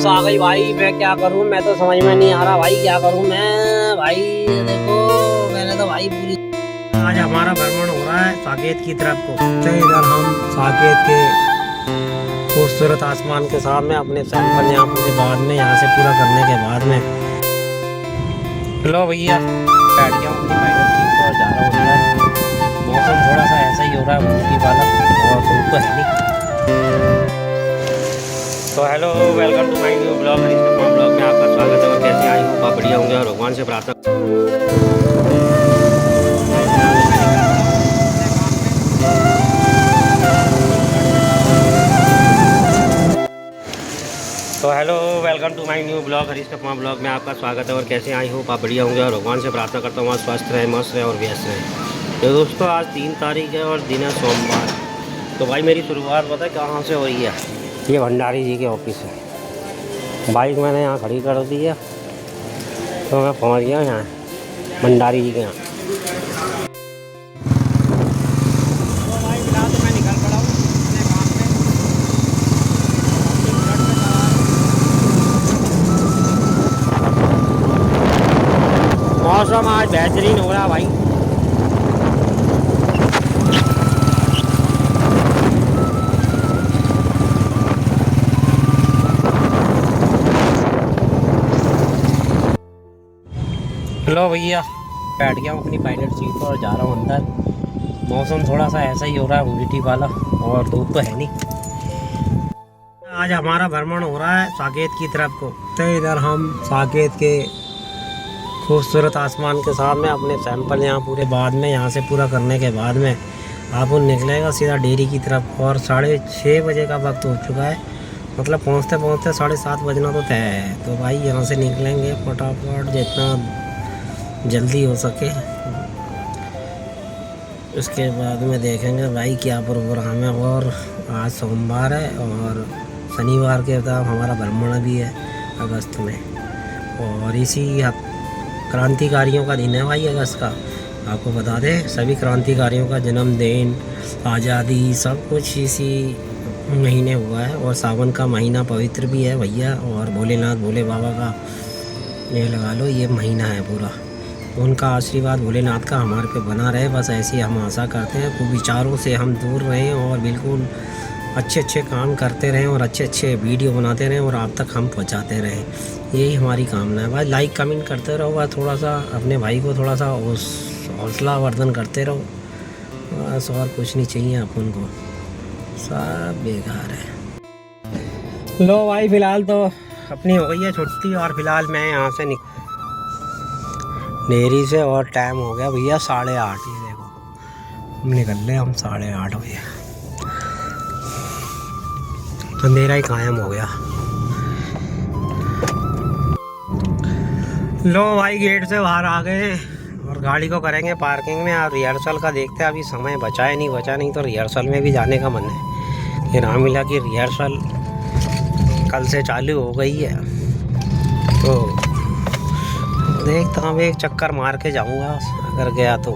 Police आ गई भाई। मैं क्या करूं, मैं तो समझ में नहीं आ रहा भाई, क्या करूं मैं भाई। देखो मैंने तो भाई पूरी आज हमारा भ्रमण हो रहा है साकेत की तरफ को। तो इधर हम साकेत के खूबसूरत आसमान के सामने अपने सैंपल यहाँ पूरे बाद में यहाँ से पूरा करने के बाद में लो भैया बैठ गया अपनी फाइनल सीट पर, जा रहा हूँ अंदर। मौसम थोड़ा सा ऐसा ही हो रहा है उल्टी वाला, और धूप तो है नहीं। तो hello, welcome to my new blog. Blog में आपका स्वागत है। और कैसे आई हूँ, आप बढ़िया होंगे और भगवान से प्रार्थना। तो hello, welcome to my new blog. Harish कपमा ब्लॉग में आपका स्वागत है। और कैसे आई हूँ, आप बढ़िया होंगे और भगवान से प्रार्थना करता हूँ आप स्वस्थ रहे, मस्त रहे और व्यस्त रहे। तो दोस्तों आज 3 तारीख है और दिन है सोमवार। तो भाई मेरी शुरुआत पता है कहाँ से हो रही है, ये भंडारी जी के ऑफिस है। बाइक मैंने यहाँ खड़ी कर दी है, तो मैं पहुँच गया यहाँ भंडारी जी के यहाँ। तो भाई फिलहाल तो मैं निकल पड़ा हूँ अपने काम पे। मौसम आज बेहतरीन हो रहा भाई। लो भैया बैठ गया हूँ अपनी पायलट सीट पर और जा रहा हूँ अंदर। मौसम थोड़ा सा ऐसा ही हो रहा है उल्टी वाला, और धूप तो है नहीं। आज हमारा भ्रमण हो रहा है साकेत की तरफ को। तो इधर हम साकेत के खूबसूरत आसमान के सामने अपने सैंपल यहाँ पूरे बाद में यहाँ से पूरा करने के बाद में आप निकलेगा सीधा डेयरी की तरफ। और 6:30 बजे का वक्त हो चुका है, मतलब पहुँचते पहुँचते 7:30 बजना तो तय है। तो भाई यहाँ से निकलेंगे फटाफट जितना जल्दी हो सके। उसके बाद में देखेंगे भाई क्या प्रोग्राम है। और आज सोमवार है और शनिवार के बाद हमारा भ्रमण भी है अगस्त में। और इसी क्रांतिकारियों का दिन है भाई अगस्त का। आपको बता दें सभी क्रांतिकारियों का जन्मदिन, आज़ादी, सब कुछ इसी महीने हुआ है। और सावन का महीना पवित्र भी है भैया। और भोलेनाथ भोले बाबा का ये लगा लो ये महीना है पूरा। उनका आशीर्वाद भोलेनाथ का हमारे पे बना रहे, बस ऐसी हम आशा करते हैं। कुविचारों से हम दूर रहें और बिल्कुल अच्छे अच्छे काम करते रहें और अच्छे अच्छे वीडियो बनाते रहें और आप तक हम पहुंचाते रहें, यही हमारी कामना है भाई। लाइक कमेंट करते रहो भाई, थोड़ा सा अपने भाई को थोड़ा सा हौसला वर्धन करते रहो, बस और कुछ नहीं चाहिए अपन को, सब बेकार है। लो भाई फिलहाल तो अपनी हो गई है छुट्टी और फिलहाल मैं यहाँ से डेयरी से। और टाइम हो गया भैया 8:30। ही देखो हम निकल रहे हम 8:30 बजे, अंधेरा ही कायम हो गया। लो भाई गेट से बाहर आ गए और गाड़ी को करेंगे पार्किंग में। और रिहर्सल का देखते हैं, अभी समय बचा है नहीं बचा, नहीं तो रिहर्सल में भी जाने का मन है। फिर हाँ मिला कि रिहर्सल कल से चालू हो गई है, तो देखता हूँ एक चक्कर मार के जाऊँगा अगर गया तो।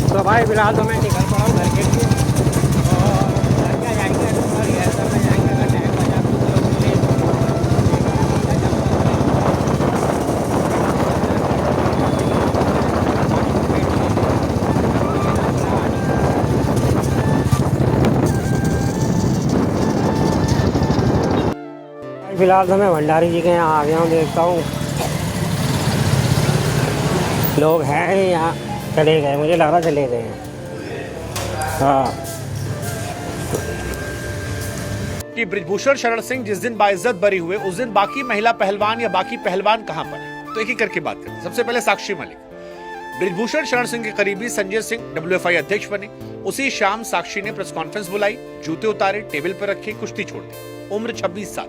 तो भाई फिलहाल तो मैं निकल पड़ा हूँ घर के लिए। और घर क्या जाएंगे और रिहर्सल में जाएंगे अगर टाइम बचा तो। फिलहाल तो मैं भंडारी जी के यहाँ आ गया हूँ, देखता हूँ लोग हैं यहाँ, चले गए, मुझे लग रहा चले गए हैं। हाँ कि बृजभूषण शरण सिंह जिस दिन बाइज्जत बरी हुए उस दिन बाकी महिला पहलवान या बाकी पहलवान कहां पर है, तो एक एक करके बात करते हैं। सबसे पहले साक्षी मलिक। बृजभूषण शरण सिंह के करीबी संजय सिंह WFI अध्यक्ष बने। उसी शाम साक्षी ने प्रेस कॉन्फ्रेंस बुलाई, जूते उतारे, टेबल पर रखे, कुश्ती छोड़ दी। उम्र 26 साल।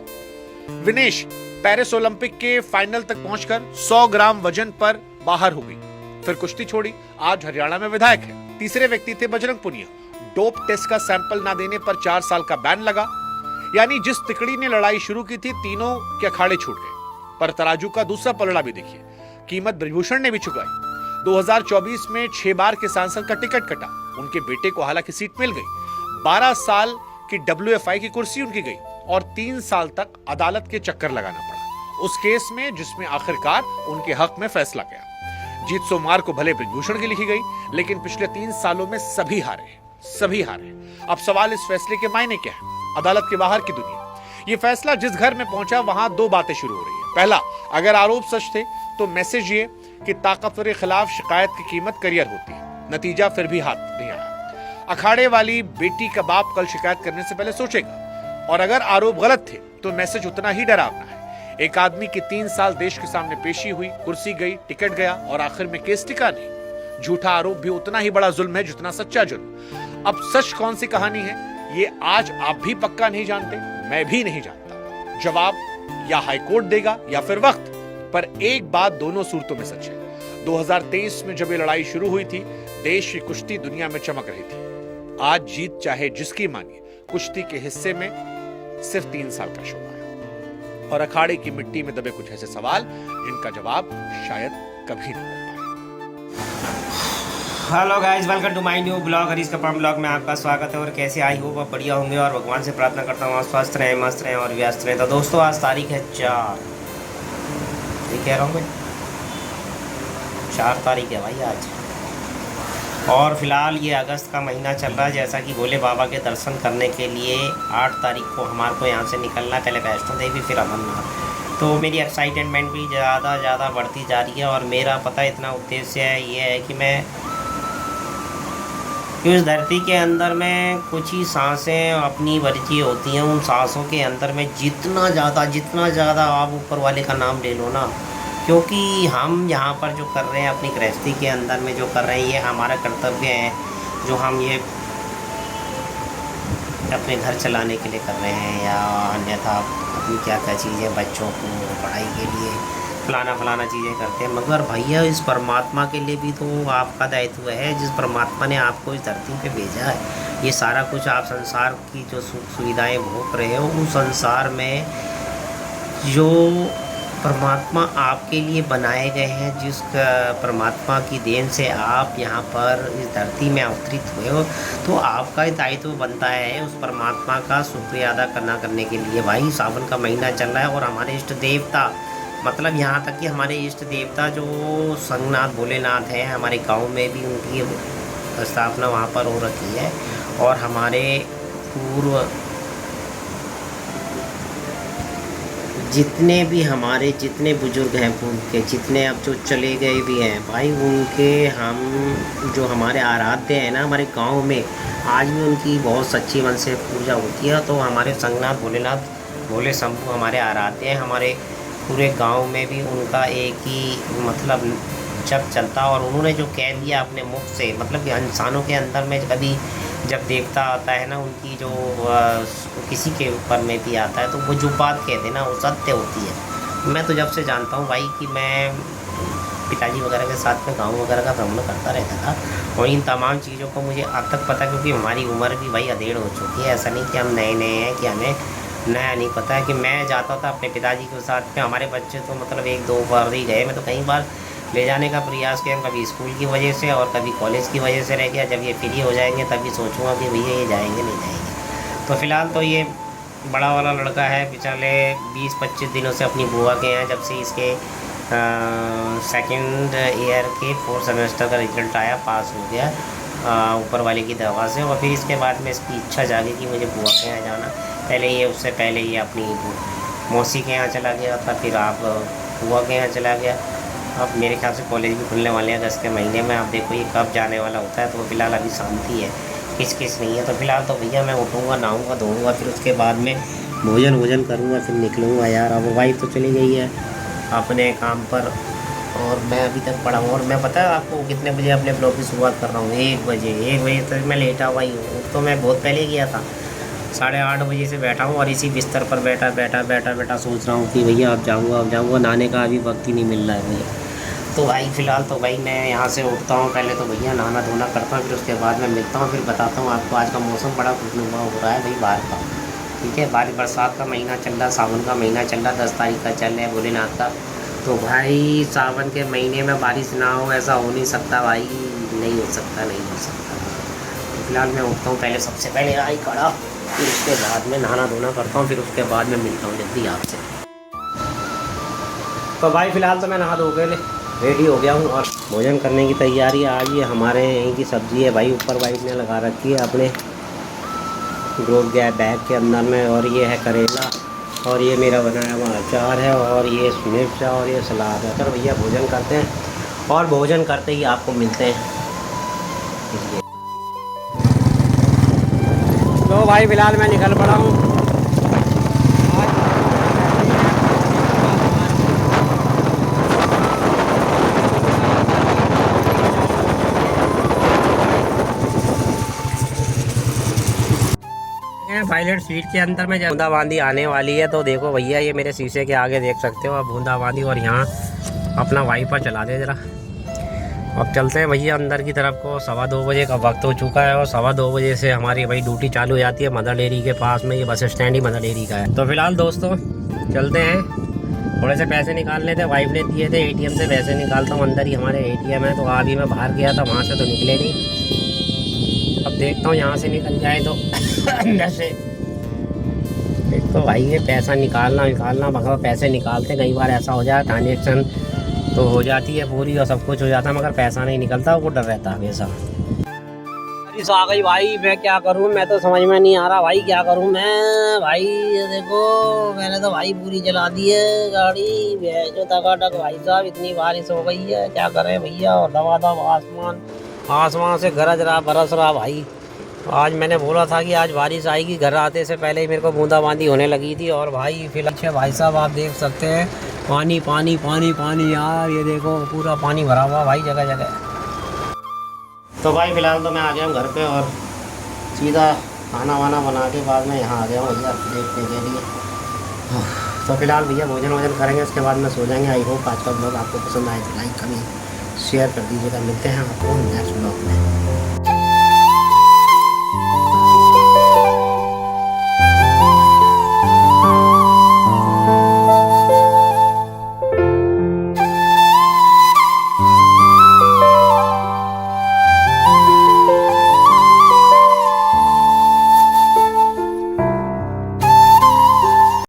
विनेश पेरिस ओलंपिक के फाइनल तक पहुंचकर 100 ग्राम वजन पर बाहर हो गई, फिर कुश्ती छोड़ी, आज हरियाणा में विधायक है। तीसरे व्यक्ति थे बजरंग पुनिया। डोप टेस्ट का सैंपल ना देने पर 4 साल का बैन लगा। यानी जिस तिकड़ी ने लड़ाई शुरू की थी तीनों के अखाड़े छूट गए। पर तराजू का दूसरा पलड़ा भी देखिए, कीमत बृजभूषण ने भी चुकाई। 2024 में 6 बार के सांसद का टिकट कटा, उनके बेटे को हालांकि सीट मिल गई। 12 साल की WFI की कुर्सी उनकी गई और 3 साल तक अदालत के चक्कर लगाना पड़ा उस केस में जिसमें आखिरकार उनके हक में फैसला गया। जीत सोमवार को भले बृजभूषण की लिखी गई, लेकिन पिछले 3 सालों में सभी हारे। अब सवाल इस फैसले के मायने क्या है? अदालत के बाहर की दुनिया। ये फैसला जिस घर में पहुंचा वहां 2 बातें शुरू हो रही है। पहला, अगर आरोप सच थे तो मैसेज ये कि ताकतवर के खिलाफ शिकायत की कीमत करियर होती है। नतीजा फिर भी हाथ नहीं आया। अखाड़े वाली बेटी का बाप कल शिकायत करने से पहले सोचेगा। और अगर आरोप गलत थे तो मैसेज उतना ही डरावना है। एक आदमी की 3 साल देश के सामने पेशी हुई, कुर्सी गई, टिकट गया और आखिर में केस टिका नहीं। झूठा आरोप भी उतना ही बड़ा जुल्म है जितना सच्चा जुल्म। अब सच कौन सी कहानी है, ये आज आप भी पक्का नहीं जानते, मैं भी नहीं जानता। जवाब या हाईकोर्ट देगा या फिर वक्त। पर एक बात दोनों सूरतों में सच है। 2023 में जब ये लड़ाई शुरू हुई थी, देश की कुश्ती दुनिया में चमक रही थी। आज जीत चाहे जिसकी मानिए, कुश्ती के हिस्से में सिर्फ 3 साल का शोभा है और अखाड़े की मिट्टी में दबे कुछ ऐसे सवाल जिनका जवाब शायद कभी न मिल पाए। Hello guys, welcome to my new blog. Harish कपड़ा ब्लॉग में आपका स्वागत है। और कैसे आई हो, आप बढ़िया होंगे और भगवान से प्रार्थना करता हूँ आप स्वस्थ रहें, मस्त रहें और व्यस्त रहें। तो दोस्तों, आज तारीख है 4, ये कह रहा हूँ मैं 4 तारीख है भाई आज। और फिलहाल ये अगस्त का महीना चल रहा है। जैसा कि भोले बाबा के दर्शन करने के लिए 8 तारीख को हमारे को यहाँ से निकलना, पहले वैष्णो देवी फिर अमरनाथ। तो मेरी एक्साइटमेंट भी ज़्यादा बढ़ती जा रही है। और मेरा पता इतना उद्देश्य है, ये है कि मैं इस धरती के अंदर में कुछ ही सांसें अपनी वर्जी होती हैं। उन सांसों के अंदर में जितना ज़्यादा आप ऊपर वाले का नाम ले लो ना, क्योंकि हम यहाँ पर जो कर रहे हैं अपनी गृहस्थी के अंदर में जो कर रहे हैं, ये हमारा कर्तव्य है जो हम ये अपने घर चलाने के लिए कर रहे हैं, या अन्यथा अपनी क्या चीज़ें बच्चों को पढ़ाई के लिए फलाना चीज़ें करते हैं। मगर भैया, इस परमात्मा के लिए भी तो आपका दायित्व है। जिस परमात्मा ने आपको इस धरती पे भेजा है, ये सारा कुछ आप संसार की जो सुख सुविधाएं भोग रहे हो, उस संसार में जो परमात्मा आपके लिए बनाए गए हैं, जिस परमात्मा की देन से आप यहाँ पर इस धरती में अवतरित हुए हो, तो आपका दायित्व बनता है उस परमात्मा का शुक्रिया अदा करने के लिए। भाई, सावन का महीना चल रहा है और हमारे इष्ट देवता, मतलब यहाँ तक कि हमारे इष्ट देवता जो संगनाथ भोलेनाथ हैं, हमारे गांव में भी उनकी स्थापना वहाँ पर हो रखी है। और हमारे पूर्व जितने बुजुर्ग हैं पूर्व के, जितने अब जो चले गए भी हैं भाई, उनके हम जो हमारे आराध्य हैं ना, हमारे गांव में आज भी उनकी बहुत सच्ची मन से पूजा होती है। तो हमारे संगनाथ भोलेनाथ, भोले शंभू हमारे आराध्य हैं। हमारे पूरे गांव में भी उनका एक ही मतलब जब चलता। और उन्होंने जो कह दिया अपने मुख से, मतलब कि इंसानों के अंदर में कभी जब देवता आता है ना, उनकी जो किसी के ऊपर में भी आता है, तो वो जो बात कहते हैं ना, वो सत्य होती है। मैं तो जब से जानता हूँ भाई कि मैं पिताजी वगैरह के साथ में गाँव वगैरह का भ्रमण करता रहता था, और इन तमाम चीज़ों को मुझे अब तक पता, क्योंकि हमारी उम्र भी भाई अधेड़ हो चुकी है। ऐसा नहीं कि हम नए हैं कि हमें नया नहीं पता है। कि मैं जाता था अपने पिताजी के साथ में, हमारे बच्चे तो मतलब 1-2 बार ही गए, मैं तो कई बार ले जाने का प्रयास किया, कभी स्कूल की वजह से और कभी कॉलेज की वजह से रह गया। जब ये फ्री हो जाएंगे तभी सोचूंगा कि भैया ये जाएंगे नहीं जाएंगे। तो फिलहाल तो ये बड़ा वाला लड़का है, पिछले 20-25 दिनों से अपनी बुआ के यहाँ, जब से इसके सेकंड ईयर के 4th सेमेस्टर का रिजल्ट आया, पास हो गया ऊपर वाले की दवा से। और फिर इसके बाद में इसकी इच्छा जागी कि मुझे बुआ के यहाँ जाना। उससे पहले ये अपनी मौसी के यहाँ चला गया था, फिर आप बुआ के यहाँ चला गया। अब मेरे ख्याल से कॉलेज भी खुलने वाले हैं अगस्त के महीने में। आप देखो ये कब जाने वाला होता है। तो फिलहाल अभी शांति है, किस नहीं है। तो फिलहाल तो भैया मैं उठूँगा, नहाऊँगा, धोऊँगा, फिर उसके बाद में भोजन करूँगा, फिर निकलूँगा यार। अब वाइफ तो चली गई है अपने काम पर और मैं अभी तक पड़ा हूँ। और मैं पता है आपको कितने बजे अपने ब्लॉग की शुरुआत कर रहा हूँ? 1 बजे तक मैं लेटा हुआ ही हूँ। तो मैं बहुत पहले गया था, 8:30 बजे से बैठा हूँ और इसी बिस्तर पर बैठा सोच रहा हूँ कि भैया अब जाऊँगा। नहाने का अभी वक्त ही नहीं मिल रहा है भैया। तो भाई फिलहाल तो भाई मैं यहाँ से उठता हूँ, पहले तो भैया नहाना धोना करता हूँ, फिर उसके बाद मैं मिलता हूँ, फिर बताता हूँ आपको। आज का मौसम बड़ा खुशनुमा हो रहा है भाई बाहर का, ठीक है। बारिश बरसात का महीना चल रहा, सावन का महीना चल रहा, 10 तारीख का चल रहा है भोलेनाथ का। तो भाई सावन के महीने में बारिश ना हो ऐसा हो नहीं सकता भाई, नहीं हो सकता, नहीं हो सकता। तो फिलहाल मैं उठता हूँ, पहले सबसे पहले आई खड़ा, फिर उसके बाद में नहाना धोना करता हूँ, फिर उसके बाद में मिलता हूँ जल्दी आपसे। तो भाई फिलहाल तो मैं नहा धो के रेडी हो गया हूँ और भोजन करने की तैयारी है। आज ये हमारे यहीं की सब्ज़ी है भाई, ऊपर वाइफ ने लगा रखी है अपने ग्रोथ गया बैग के अंदर में, और ये है करेला, और ये मेरा बनाया हुआ अचार है, और ये मिर्च है, और ये सलाद है। तो भैया भोजन करते हैं और भोजन करते ही आपको मिलते हैं। तो भाई फिलहाल मैं निकल पड़ा हूँ। पायलट सीट के अंदर में जब बूंदाबांदी आने वाली है, तो देखो भैया ये मेरे शीशे के आगे देख सकते हो आप बूंदाबांदी, और यहाँ अपना वाइपर चला दे ज़रा। अब चलते हैं भैया अंदर की तरफ को। 2:15 बजे का वक्त हो चुका है और 2:15 बजे से हमारी भाई ड्यूटी चालू हो जाती है मदर डेयरी के पास में। ये बस स्टैंड ही मदर डेयरी का है। तो फिलहाल दोस्तों चलते हैं, थोड़े से पैसे निकालने थे, वाइफ ने दिए थे ATM से पैसे निकालता हूँ। अंदर ही हमारे ATM है, तो अभी मैं बाहर गया था, वहाँ से तो निकले नहीं। अब देखता हूँ यहाँ से निकल जाए तो अंदर से। एक तो भाई ये पैसा निकालना मगर पैसे निकालते कई बार ऐसा हो जाए ट्रांजेक्शन तो हो जाती है पूरी और सब कुछ हो जाता है, मगर पैसा नहीं निकलता, वो डर रहता है हमेशा। बारिश आ गई भाई, मैं क्या करूँ, मैं तो समझ में नहीं आ रहा भाई क्या करूँ मैं। भाई ये देखो मैंने तो भाई पूरी चला दी है गाड़ी, जो टकाटक भाई साहब, इतनी बारिश हो गई है क्या करें भैया। और दबादब आसमान से गरज रहा, बरस रहा भाई। आज मैंने बोला था कि आज बारिश आएगी, घर आते से पहले ही मेरे को बूंदाबांदी होने लगी थी। और भाई फिलहाल भाई साहब आप देख सकते हैं पानी पानी पानी पानी यार, ये देखो पूरा पानी भरा हुआ भाई जगह जगह। तो भाई फिलहाल तो मैं आ गया हूँ घर पे और सीधा खाना वाना बना के बाद में यहाँ आ गया हूँ भैया देखने के लिए। तो फिलहाल भैया भोजन करेंगे, उसके बाद में सो जाएंगे। आई होप आज का ब्लॉग आपको पसंद आए तो लाइक कमेंट शेयर कर दीजिएगा। मिलते हैं आपको नेक्स्ट ब्लॉग में।